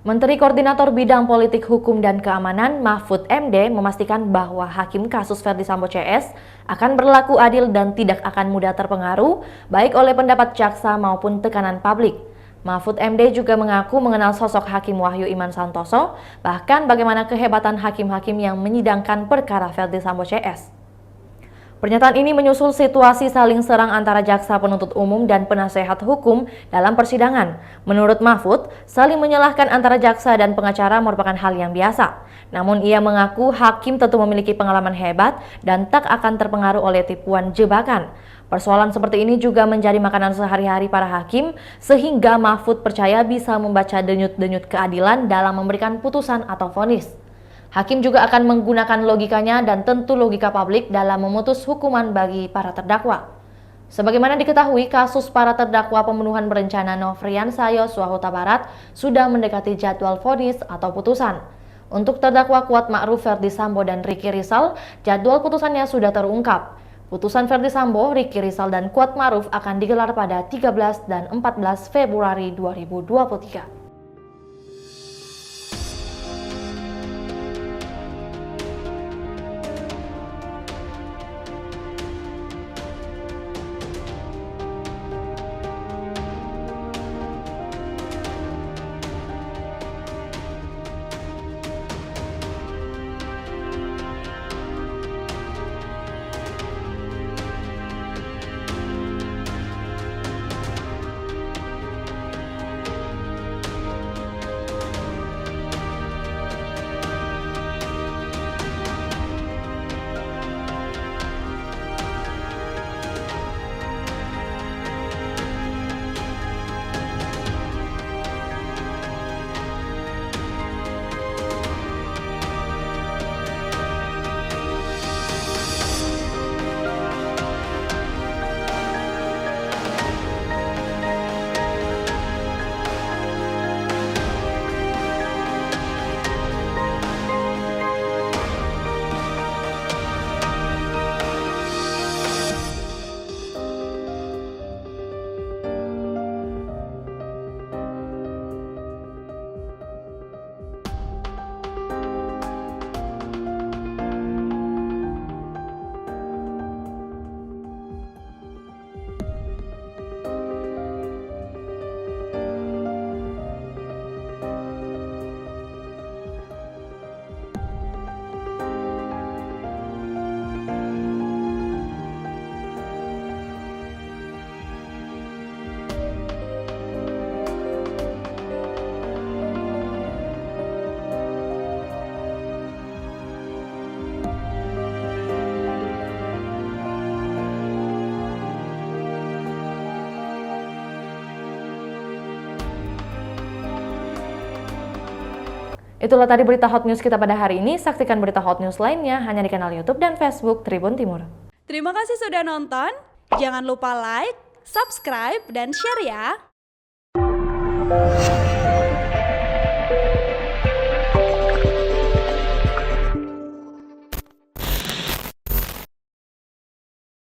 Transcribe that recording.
Menteri Koordinator Bidang Politik Hukum dan Keamanan Mahfud MD memastikan bahwa hakim kasus Ferdy Sambo CS akan berlaku adil dan tidak akan mudah terpengaruh baik oleh pendapat jaksa maupun tekanan publik. Mahfud MD juga mengaku mengenal sosok Hakim Wahyu Iman Santoso, bahkan bagaimana kehebatan hakim-hakim yang menyidangkan perkara Ferdy Sambo CS. Pernyataan ini menyusul situasi saling serang antara jaksa penuntut umum dan penasehat hukum dalam persidangan. Menurut Mahfud, saling menyalahkan antara jaksa dan pengacara merupakan hal yang biasa. Namun ia mengaku hakim tentu memiliki pengalaman hebat dan tak akan terpengaruh oleh tipuan jebakan. Persoalan seperti ini juga menjadi makanan sehari-hari para hakim, sehingga Mahfud percaya bisa membaca denyut-denyut keadilan dalam memberikan putusan atau vonis. Hakim juga akan menggunakan logikanya dan tentu logika publik dalam memutus hukuman bagi para terdakwa. Sebagaimana diketahui, kasus para terdakwa pembunuhan berencana Nofriansah Yosua Huta Barat sudah mendekati jadwal vonis atau putusan. Untuk terdakwa Kuat Ma'ruf Ferdy Sambo dan Ricky Rizal, jadwal putusannya sudah terungkap. Putusan Ferdy Sambo, Ricky Rizal, dan Kuat Ma'ruf akan digelar pada 13 dan 14 Februari 2023. Itulah tadi berita hot news kita pada hari ini. Saksikan berita hot news lainnya hanya di kanal YouTube dan Facebook Tribun Timur. Terima kasih sudah nonton. Jangan lupa like, subscribe, dan share ya.